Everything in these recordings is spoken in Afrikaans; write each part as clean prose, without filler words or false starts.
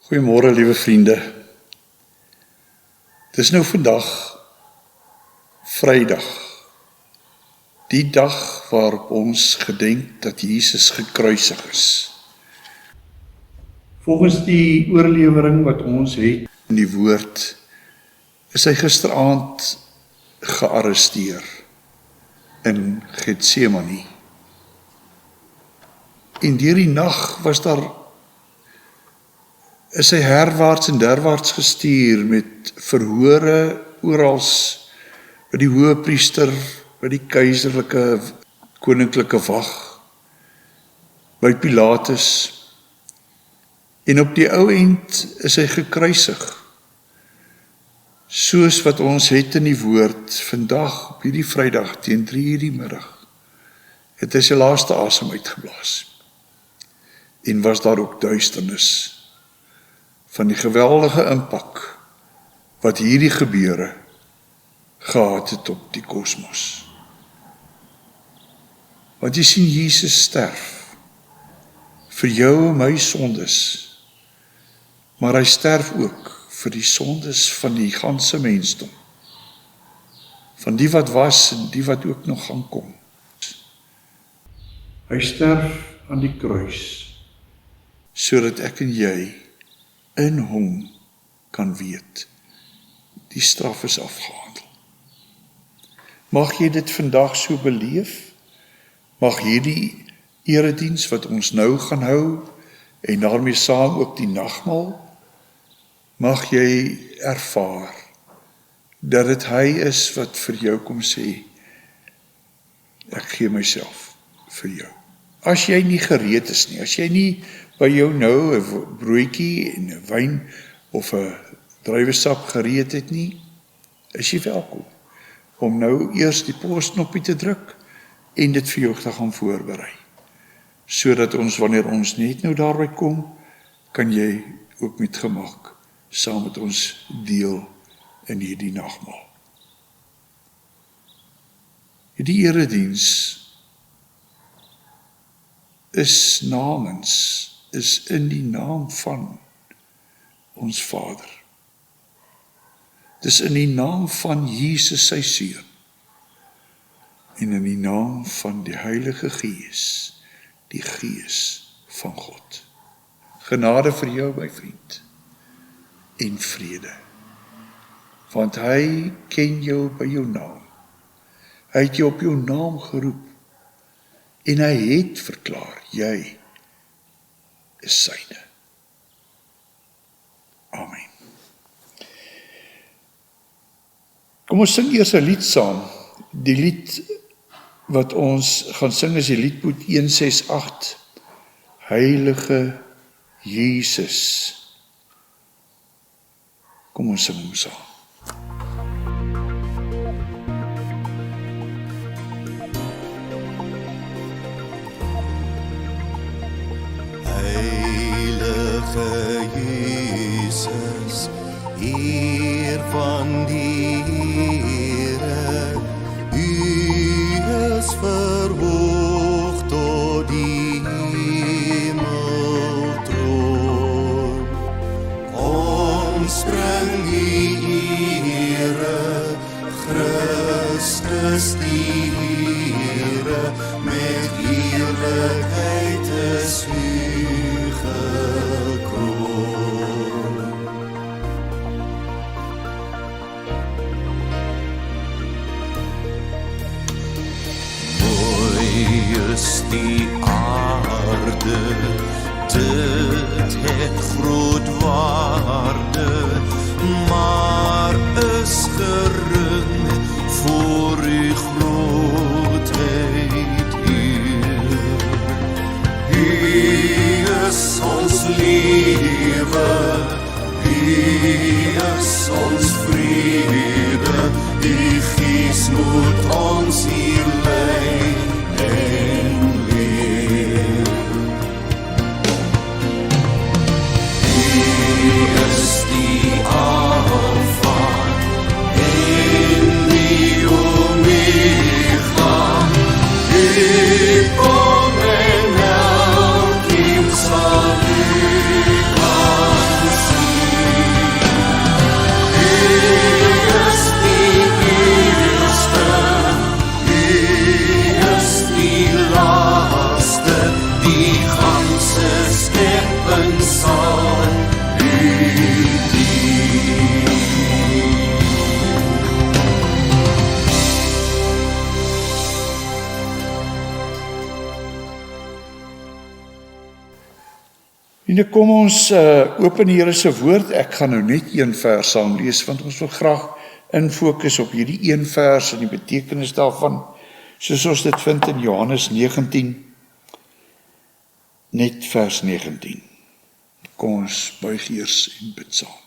Goeiemôre, liewe vriende. Dis nou vandag Vrydag, die dag waarop ons gedenk dat Jesus gekruisig is. Volgens die oorlewering wat ons het in die woord, is hy gisteraand gearresteer in Getsemane. En deur die nag is hy herwaarts en derwaarts gestuur met verhore orals by die hoëpriester, by die keiserlike koninklike wag, by Pilatus. En op die ou end is hy gekruisig. Soos wat ons het in die woord, vandag op hierdie Vrydag teen 3:00 die middag, het hy sy laaste asem uitgeblaas. En was daar ook duisternis van die geweldige impak wat hierdie gebeure gehad het op die kosmos. Want jy sien, Jesus sterf vir jou en my sondes, maar hy sterf ook vir die sondes van die ganse mensdom, van die wat was en die wat ook nog gaan kom. Hy sterf aan die kruis, sodat ek en jy in hom kan weet, die straf is afgehandel. Mag jy dit vandag so beleef? Mag hierdie erediens wat ons nou gaan hou, en daarmee saam ook die nagmaal, mag jy ervaar, dat dit hy is wat vir jou kom sê, ek gee myself vir jou. As jy nie gereed is nie, as jy nie by jou nou 'n broodjie en 'n wyn of 'n druiwesap gereed het nie, is jy welkom om nou eers die pausknoppie te druk en dit vir jou te gaan voorberei. Sodat ons, wanneer ons net nou daarby kom, kan jy ook met gemak saam met ons deel in hierdie nagmaal. Hierdie erediens is in die naam van ons Vader. Dis in die naam van Jesus sy Seun en in die naam van die Heilige Gees, die Gees van God. Genade vir jou, my vriend, en vrede, want hy ken jou by jou naam. Hy het jou op jou naam geroep en hy het verklaar, jy is syne. Amen. Kom ons sing eers 'n lied saam. Die lied wat ons gaan sing is die liedboek 168, Heilige Jesus. Kom ons sing hom saam. Heilige Jesus, Heer van die Here, U is verhoog tot die hemeltroon. Kom spring die Here, Christus die Here, met heerlikheid is U gekroon. Mooi is die aarde, dit het groot waarde, maar is gering voor U grootheid, Heer. U is ons lewe, U is ons vrede, Die Gees moet ons hier lei en leer. U is die Alpha en die Omega, U kom en elkeen sal U En nou kom ons open die Here se woord. Ek gaan nou net een vers saam lees, want ons wil graag infokus op hierdie een vers en die betekenis daarvan, soos ons dit vind in Johannes 19, net vers 19. Kom ons buig eers en bid saam.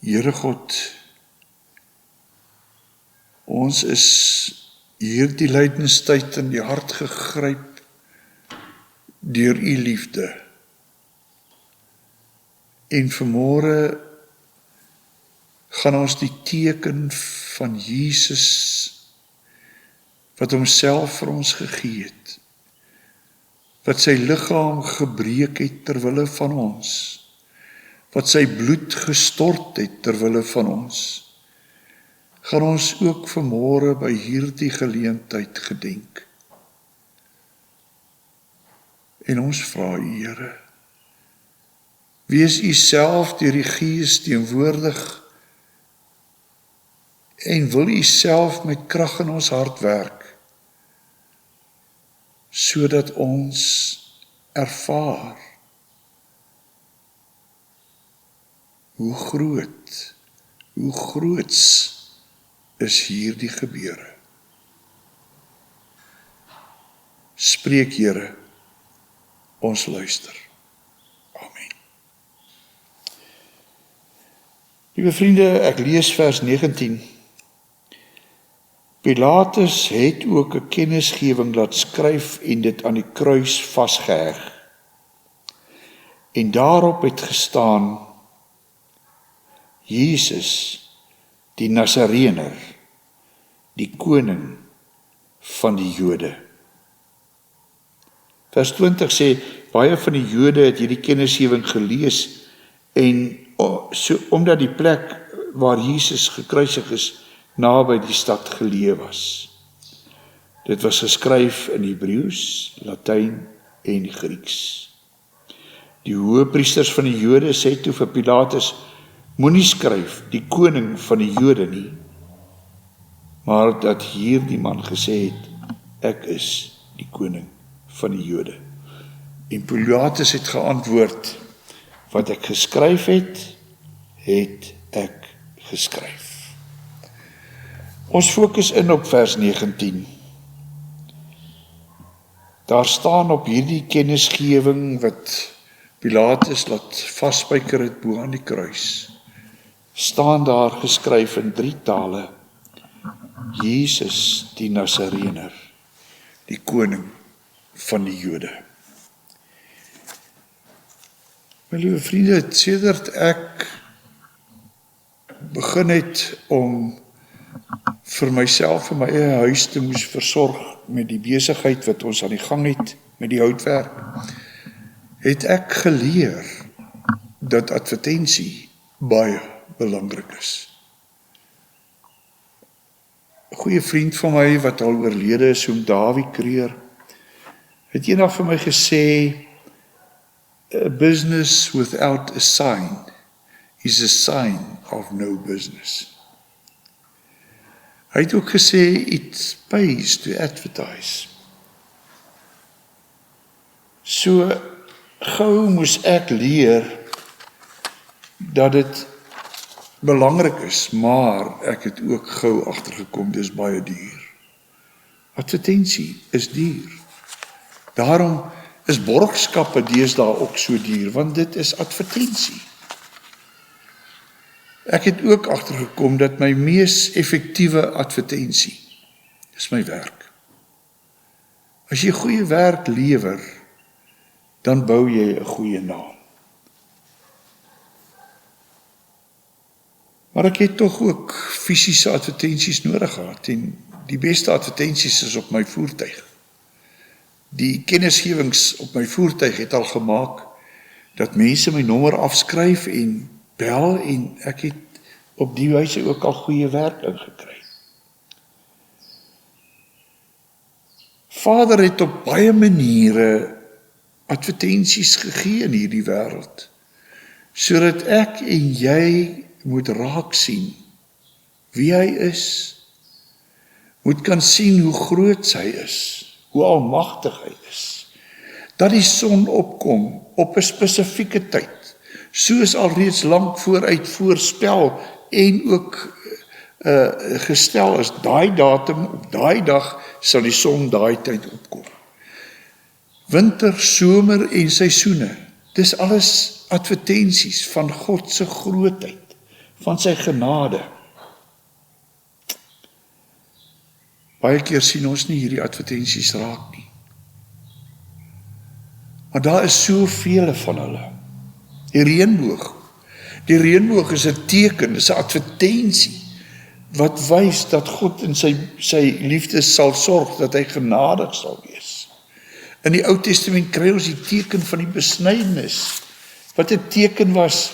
Here God, ons is hierdie lydenstyd in die hart gegryp deur u liefde. En vanmôre gaan ons die teken van Jesus, wat homself vir ons gegee het, wat sy liggaam gebreek het ter wille van ons, wat sy bloed gestort het ter wille van ons, gaan ons ook vanmôre by hierdie geleentheid gedenk. En ons vra u, Here, wees u self deur die Gees teenwoordig en wil u self met krag in ons hart werk, sodat ons ervaar hoe groots is hierdie gebeure. Spreek, Here, ons luister. Amen. Liewe vriende, ek lees vers 19. Pilatus het ook 'n kennisgewing laat skryf en dit aan die kruis vasgeheg. En daarop het gestaan: Jesus, die Nasareëner, die koning van die Jode. Vers 20 sê, baie van die Jode het hierdie kennisgewing gelees en omdat die plek waar Jesus gekruisig is, naby die stad geleë was. Dit was geskryf in Hebreëus, Latyn en Grieks. Die hoëpriesters van die Jode sê toe vir Pilatus: moenie skryf die koning van die Jode nie, maar dat hierdie man gesê het: ek is die koning van die Jode. En Pilatus het geantwoord: wat ek geskryf het, het ek geskryf. Ons fokus in op vers 19. Daar staan op hierdie kennisgewing wat Pilatus laat vasspyker het bo aan die kruis, staan daar geskryf in 3 tale: Jesus, die Nasareëner, die koning van die Jode. My liewe vriende, sedert ek begin het om vir myself en my eie huis te moes versorg met die besigheid wat ons aan die gang het, met die houtwerk, het ek geleer dat advertensie baie belangrik is. 'n Goeie vriend van my wat al oorlede is, oom Dawie Kreer, het eendag vir my gesê: a business without a sign is a sign of no business. Hy het ook gesê, it pays to advertise. So gou moes ek leer dat dit belangrik is, maar ek het ook gou agtergekom, dis baie duur. Advertensie is duur. Daarom is borgskappe deesdae ook so duur, want dit is advertensie. Ek het ook agtergekom dat my mees effektiewe advertensie is my werk. As jy goeie werk lewer, dan bou jy 'n goeie naam. Maar ek het tog ook fisiese advertensies nodig gehad, en die beste advertensies is op my voertuig. Die kennisgewings op my voertuig het al gemaak dat mense my nommer afskryf en bel, en ek het op die wyse ook al goeie werk ingekry. Vader het op baie maniere advertensies gegee in hierdie wêreld, sodat ek en jy moet raak sien wie hy is, moet kan sien hoe groot hy is, hoe almagtig hy is, dat die son opkom op 'n spesifieke tyd, soos alreeds lank vooruit voorspel en ook gestel is, daai datum, op daai dag sal die son daai tyd opkom. Winter, somer en seisoene, dis alles advertensies van God se grootheid, van sy genade. Baie keer sien ons nie hierdie advertensies raak nie. Maar daar is soveel van hulle. Die reënboog is 'n teken, is 'n advertensie, wat wys dat God in sy liefde sal sorg, dat hy genadig sal wees. In die Ou Testament kry ons die teken van die besnydenis, wat 'n teken was,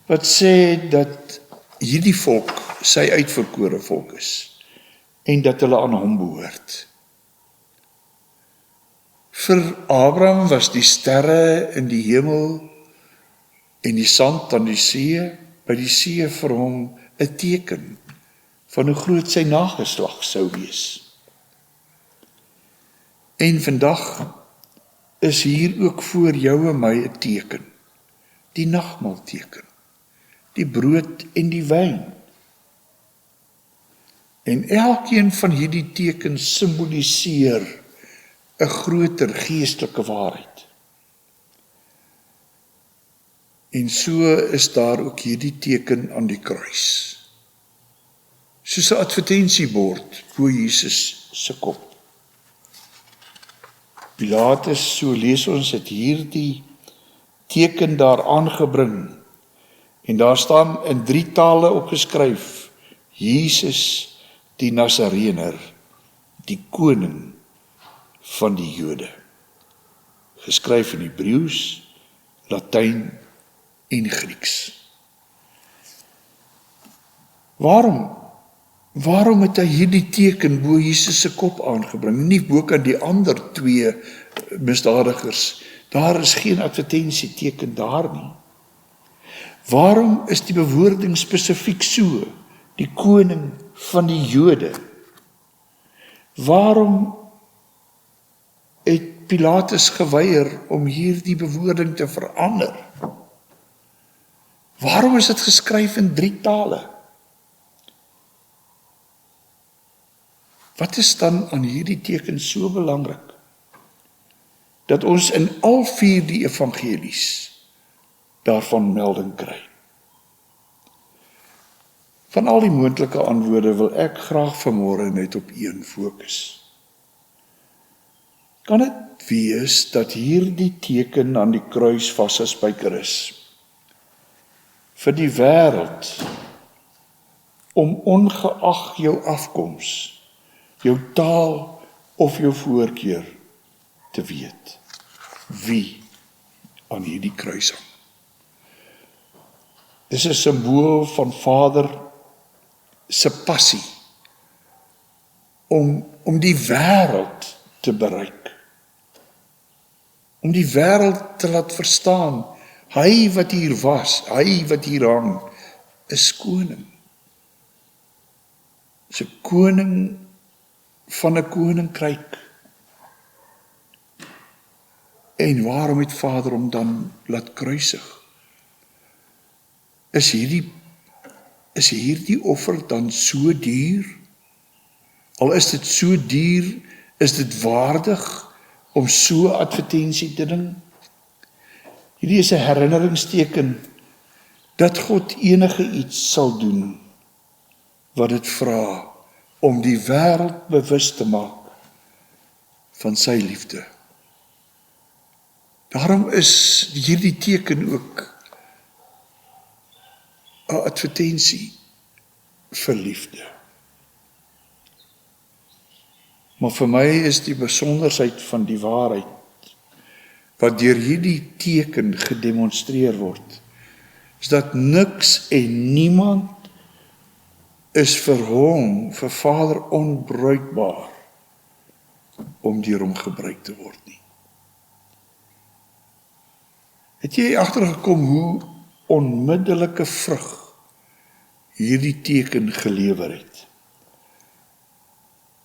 wat sê dat hierdie volk sy uitverkore volk is, en dat hulle aan hom behoort. Vir Abraham was die sterre in die hemel en die sand aan die see, by die see vir hom 'n teken van hoe groot sy nageslag sou wees. En vandag is hier ook voor jou en my 'n teken, die nagmaalteken, die brood en die wyn. En elkeen van hierdie tekens simboliseer 'n groter geestelike waarheid. En so is daar ook hierdie teken aan die kruis, soos 'n advertensiebord bo Jesus se kop. Pilatus, so lees ons, het hierdie teken daar aangebring, en daar staan in 3 tale opgeskryf: Jesus die Nasarener, die koning van die Jode. Geskryf in Hebreëus, Latyn en Grieks. Waarom het hy hierdie teken bo Jesus se kop aangebring, nie bokant die ander 2 misdadigers? Daar is geen advertensieteken daar nie. Waarom is die bewoording spesifiek so, die koning van die Jode? Waarom het Pilatus geweier om hierdie bewoording te verander? Waarom is dit geskryf in 3 tale? Wat is dan aan hierdie teken so belangrik, dat ons in al 4 die evangelies daarvan melding kry? Van al die moontlike antwoorde wil ek graag vanmôre net op een fokus. Kan dit wees dat hierdie teken aan die kruis vasgespijker is vir die wêreld, om ongeag jou afkoms, jou taal of jou voorkeur te weet wie aan hierdie kruis hang? Dis 'n simbool van Vader se passie om die wêreld te bereik, om die wêreld te laat verstaan, hy wat hier was, hy wat hier hang, is koning. Is 'n koning van 'n koninkryk. En waarom het Vader hom dan laat kruisig? Is hierdie offer dan so duur? Al is dit so duur, is dit waardig om so advertensie te doen? Hierdie is 'n herinneringsteken dat God enige iets sal doen wat dit vra om die wêreld bewus te maak van sy liefde. Daarom is hierdie teken ook 'n advertensie vir liefde. Maar vir my is die besonderheid van die waarheid wat deur hierdie teken gedemonstreer word, is dat niks en niemand is vir hom, vir Vader, onbruikbaar om deur hom gebruik te word nie. Het jy agtergekom hoe onmiddellike vrug hierdie teken gelewer het?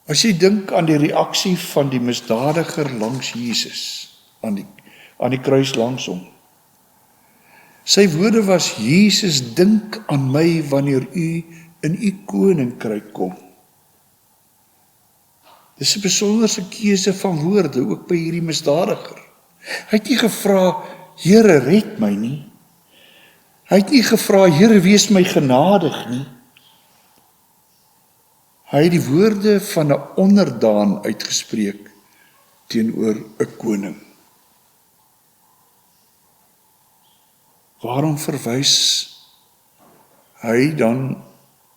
As jy dink aan die reaksie van die misdadiger langs Jesus, aan die kruis langs hom. Sy woorde was: Jesus, dink aan my wanneer u in u koninkryk kom. Dis 'n besonderse keuse van woorde, ook by hierdie misdadiger. Hy het nie gevra, Here, red my nie. Hy het nie gevra, Here, wees my genadig nie. Hy het die woorde van 'n onderdaan uitgespreek teenoor 'n koning. Waarom verwys hy dan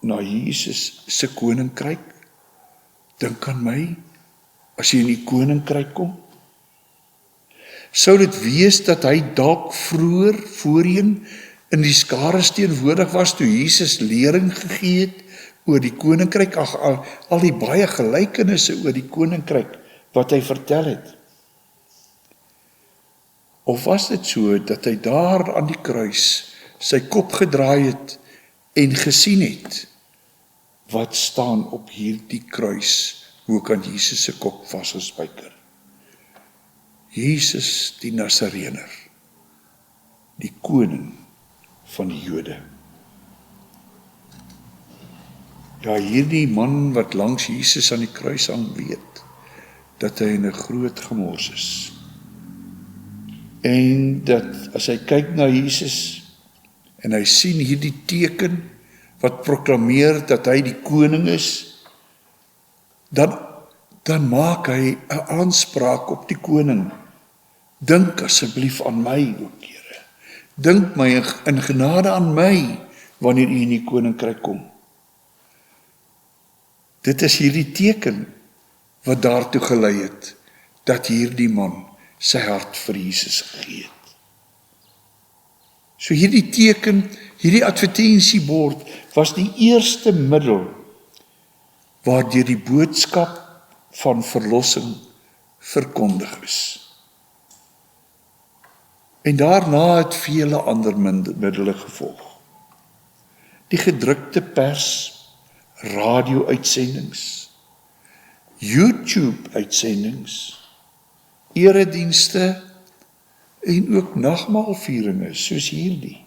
na Jesus se koninkryk? Dink aan my, as jy in die koninkryk kom. Sou dit wees dat hy dalk vroeër voorheen in die skares teenwoordig was toe Jesus lering gegee het oor die koninkryk, al die baie gelykenisse oor die koninkryk wat hy vertel het? Of was dit so dat hy daar aan die kruis sy kop gedraai het en gesien het wat staan op hierdie kruis, hoe kan Jesus se kop vasgespijker? Jesus die Nasarener, die koning van die Jode. Ja, hierdie man wat langs Jesus aan die kruis hang, weet dat hy in 'n groot gemors is. En dat as hy kyk na Jesus en hy sien hierdie teken wat proklameer dat hy die koning is, dan maak hy 'n aanspraak op die koning. Dink asseblief aan my, ook Here. Dink my in genade aan my wanneer u in die koninkryk kom. Dit is hierdie teken wat daartoe gelei het dat hierdie man sy hart vir Jesus gegee het. So hierdie teken, hierdie advertensiebord was die eerste middel waardeur die boodskap van verlossing verkondig is. En daarna het vele ander middele gevolg. Die gedrukte pers, radio-uitsendings, YouTube-uitsendings, eredienste en ook nagmaalvieringe soos hierdie.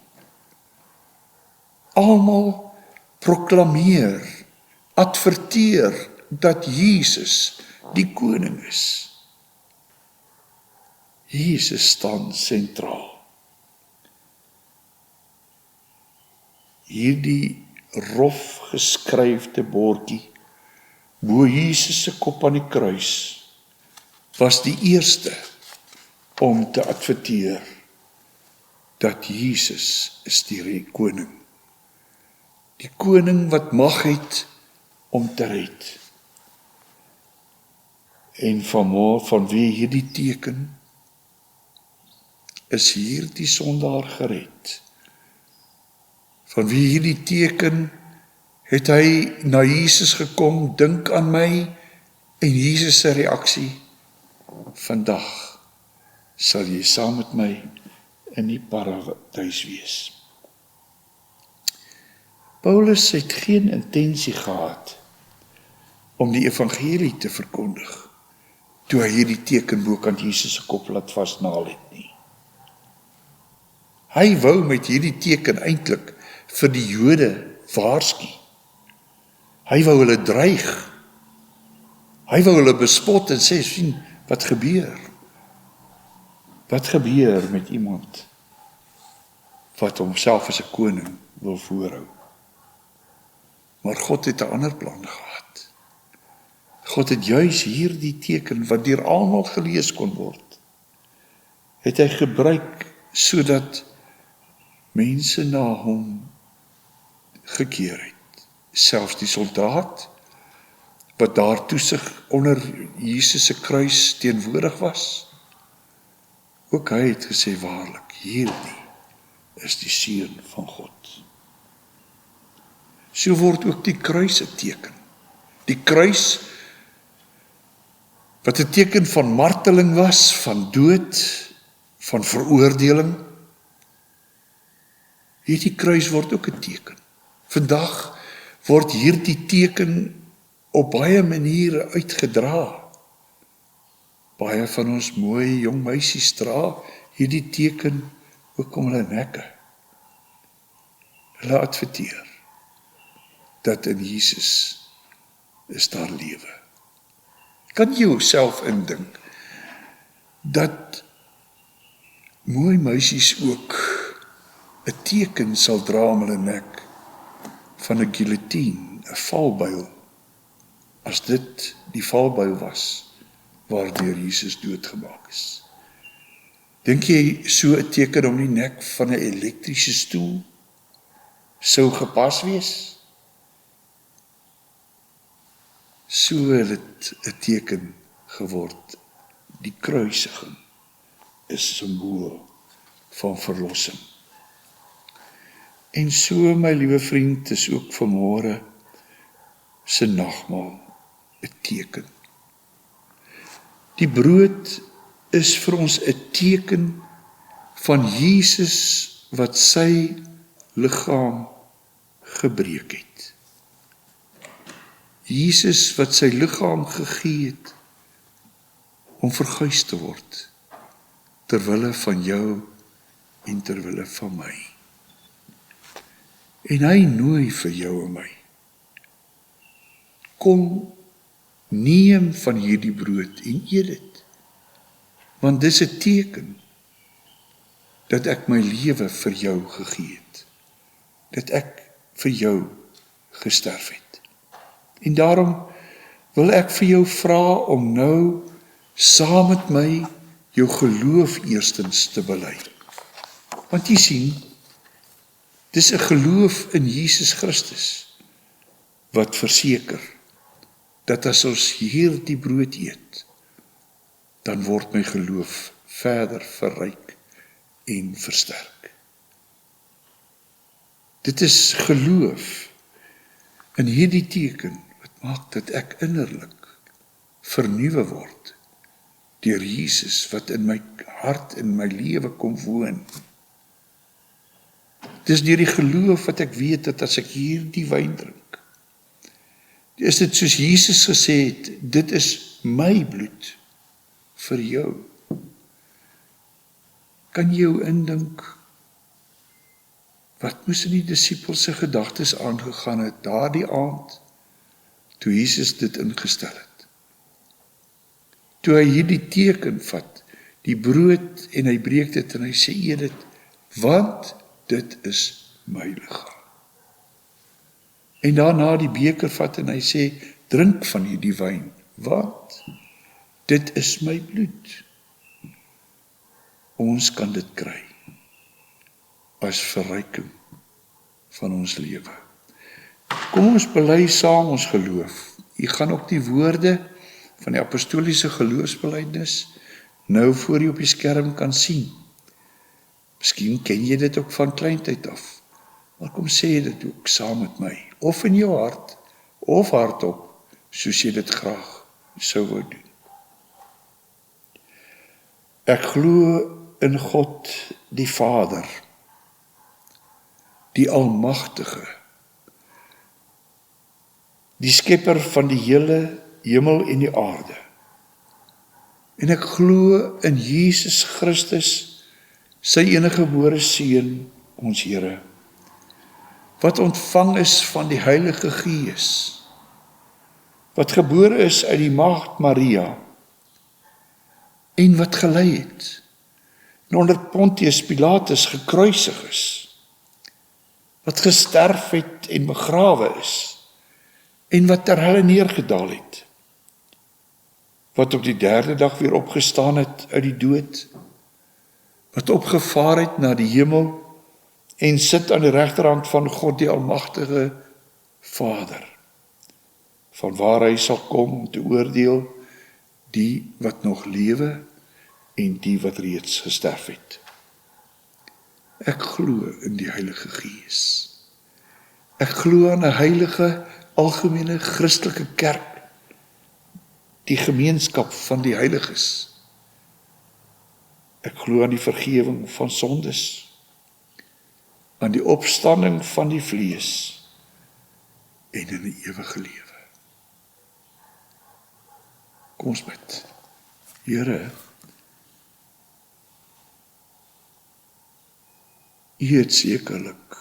Almal proklameer, adverteer dat Jesus die koning is. Jesus staan sentraal. Hierdie rof geskryfde bordjie bo Jesus se kop aan die kruis was die eerste om te adverteer dat Jesus is die koning. Die koning wat mag het om te red. En vanweë hierdie teken is hierdie sondaar gered. Vanweë hierdie teken het hy na Jesus gekom, dink aan my, en Jesus se reaksie: vandag sal jy saam met my in die paradys wees. Paulus het geen intensie gehad om die evangelie te verkondig toe hy hierdie teken bokant Jesus se kop laat vasnaal het nie. Hy wou met hierdie teken eintlik vir die Jode waarsku. Hy wou hulle dreig. Hy wou hulle bespot en sê, sien wat gebeur. Wat gebeur met iemand wat homself as 'n koning wil voorhou? Maar God het 'n ander plan gehad. God het juis hierdie teken wat deur almal gelees kon word, het hy gebruik sodat mense na hom gekeer het. Selfs die soldaat wat daar toesig onder Jesus se kruis teenwoordig was, ook hy het gesê, waarlik, hierdie is die seun van God. So word ook die kruis 'n teken. Die kruis wat 'n teken van marteling was, van dood, van veroordeling. Hierdie kruis word ook 'n teken. Vandag word hierdie teken op baie maniere uitgedra. Baie van ons mooi jong meisies dra hierdie teken ook om hulle nekke. Hulle adverteer dat in Jesus is daar lewe. Kan jy jouself indink dat mooi meisies ook 'n teken sal dra om hulle nek van 'n guillotine, 'n valbuil, as dit die valbuil was waardeur Jesus doodgemaak is? Dink jy so 'n teken om die nek van 'n elektriese stoel sou gepas wees? So het dit 'n teken geword. Die kruisiging is simbool van verlossing. En so, my liewe vriend, is ook vanmôre se nagmaal 'n teken. Die brood is vir ons 'n teken van Jesus wat sy liggaam gebreek het. Jesus wat sy liggaam gegee het om verguis te word ter wille van jou en ter wille van my. En hy nooi vir jou en my. Kom, neem van hierdie brood en eet dit, want dis 'n teken dat ek my lewe vir jou gegee het, dat ek vir jou gesterf het. En daarom wil ek vir jou vra om nou saam met my jou geloof eerstens te bely. Want jy sien, dis 'n geloof in Jesus Christus wat verseker dat as ons hierdie brood eet, dan word my geloof verder verryk en versterk. Dit is geloof in hierdie teken wat maak dat ek innerlik vernuwe word deur Jesus wat in my hart en my lewe kom woon. Dis deur die geloof wat ek weet dat as ek hierdie wyn drink, is dit soos Jesus gesê het, dit is my bloed vir jou. Kan jy jou indink, wat moes in die disippels se gedagtes aangegaan het daardie aand, toe Jesus dit ingestel het? Toe hy hierdie teken vat, die brood en hy breek dit en hy sê, eet dit, want dit is my liggaam. En daarna die beker vat en hy sê, drink van hierdie wyn, want dit is my bloed. Ons kan dit kry as verryking van ons lewe. Kom ons bely saam ons geloof. Jy gaan ook die woorde van die apostoliese geloofsbelijdenis nou voor jy op die skerm kan sien. Miskien ken jy dit ook van kleintyd af, maar kom sê dit ook saam met my, of in jou hart, of hardop, soos jy dit graag sou wou doen. Ek glo in God die Vader, die Almagtige, die skepper van die hele hemel en die aarde. En ek glo in Jesus Christus, sy eniggebore Seun, ons Here, wat ontvang is van die Heilige Gees, wat gebore is uit die maagd Maria, en wat gelei het, en onder Pontius Pilatus gekruisig is, wat gesterf het en begrawe is, en wat ter helle neergedaal het, wat op die 3de dag weer opgestaan het uit die dood, wat opgevaar het na die hemel, en sit aan die regterhand van God die Almagtige Vader, van waar hy sal kom om te oordeel die wat nog lewe en die wat reeds gesterf het. Ek glo in die Heilige Gees. Ek glo aan 'n heilige, algemene Christelike kerk, die gemeenskap van die heiliges. Ek glo aan die vergewing van sondes, aan die opstanding van die vlees en in die ewige lewe. Kom ons bid. Here, U het sekerlik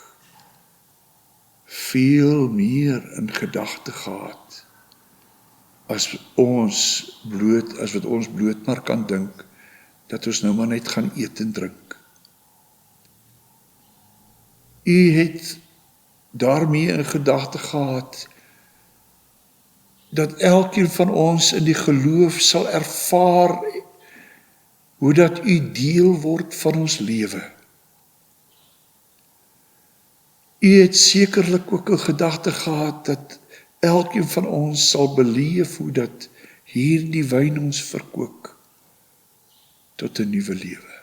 veel meer in gedagte gehad as wat ons bloot maar kan dink, dat ons nou maar net gaan eet en drink. U het daarmee in gedagte gehad, dat elkeen van ons in die geloof sal ervaar, hoe dat U deel word van ons lewe. U het sekerlik ook in gedagte gehad, dat elkeen van ons sal beleef, hoe dat hierdie wyn ons verkoop, tot 'n nuwe lewe.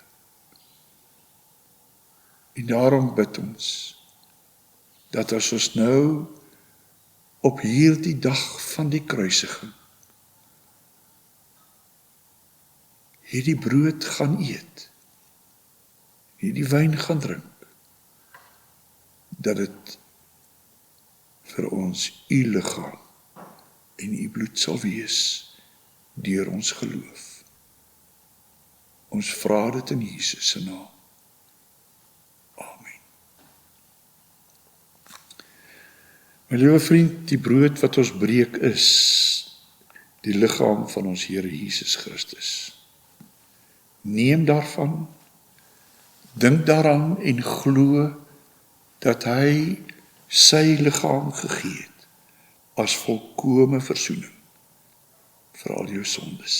En daarom bid ons, dat as ons nou op hierdie dag van die kruisiging hierdie brood gaan eet, hierdie wyn gaan drink, dat dit vir ons U liggaam en U bloed sal wees deur ons geloof. Ons vra dit in Jesus se naam. Amen. My liewe vriend, die brood wat ons breek is die liggaam van ons Here Jesus Christus. Neem daarvan, dink daaraan en glo dat hy sy liggaam gegee het as volkome versoening vir al jou sondes.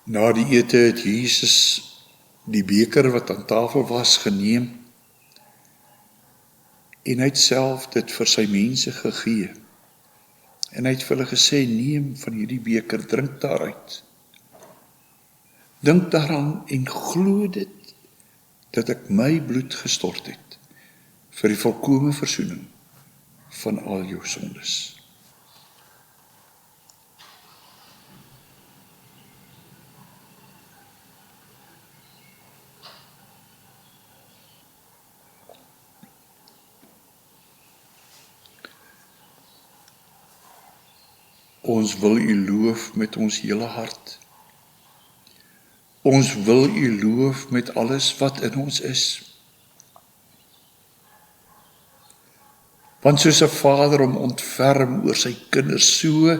Na die ete het Jesus die beker wat aan tafel was geneem en hy het self dit vir sy mense gegee. En hy het vir hulle gesê, neem van hierdie beker, drink daaruit. Dink daaraan en glo dit, dat ek my bloed gestort het vir die volkome versoening van al jou sondes. Ons wil U loof met ons hele hart. Ons wil U loof met alles wat in ons is. Want soos 'n vader hom ontferm oor sy kinders, so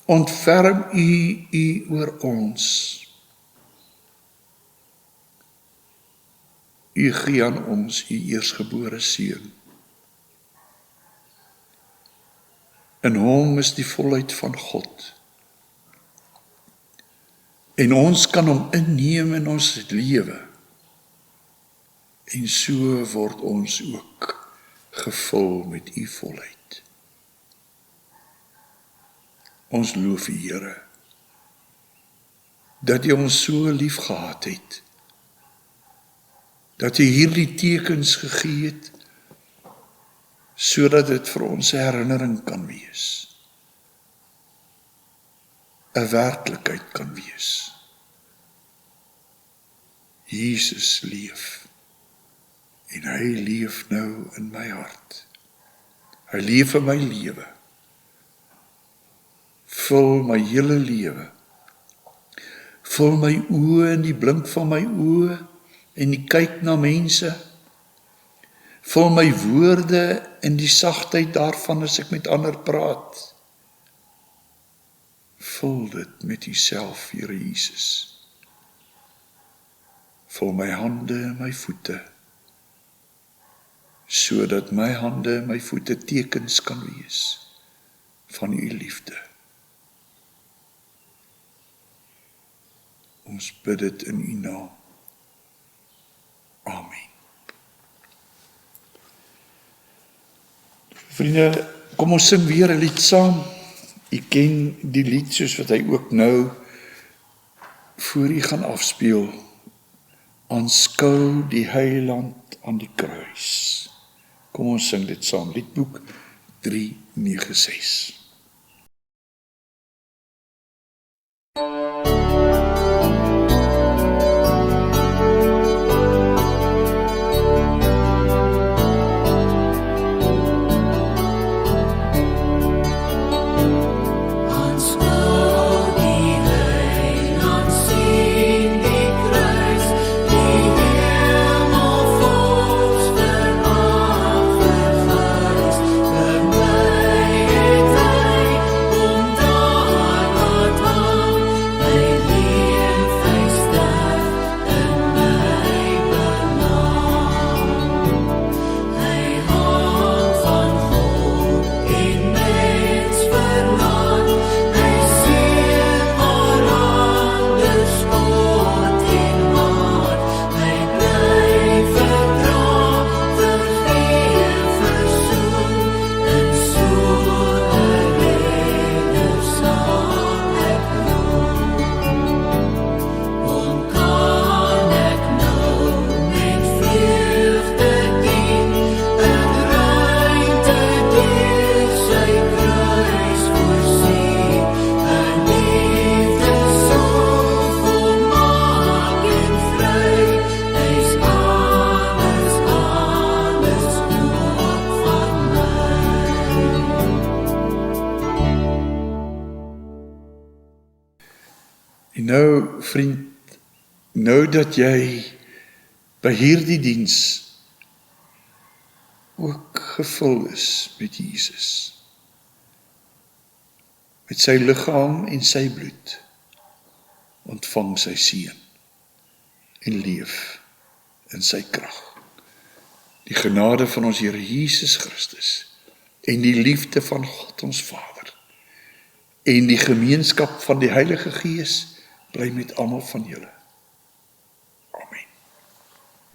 ontferm U oor ons. U gee aan ons U eersgebore seun. In hom is die volheid van God. En ons kan hom inneem in ons lewe. En so word ons ook gevul met U volheid. Ons loof U, Here, dat U ons so lief gehad het, dat U hierdie tekens gegee het, sodat dit vir ons 'n herinnering kan wees, 'n werklikheid kan wees. Jesus leef, en hy leef nou in my hart. Hy leef in my lewe. Vul my hele lewe. Vul my oë in die blink van my oë en die kyk na mense. Vul my woorde in die sagtheid daarvan as ek met ander praat. Vul dit met U self, Here Jesus. Vul my hande en my voete, sodat my hande en my voete tekens kan wees van U liefde. Ons bid dit in U naam. Amen. Vriende, kom ons sing weer 'n lied saam. U ken die lied soos wat hy ook nou voor U gaan afspeel. Aanskou die Heiland aan die kruis. Kom ons sing dit saam. Liedboek 396. En nou, vriend, nou dat jy by hierdie diens ook gevul is met Jesus, met sy liggaam en sy bloed, ontvang sy seën en leef in sy krag. Die genade van ons Here Jesus Christus en die liefde van God ons Vader en die gemeenskap van die Heilige Gees bly met almal van julle.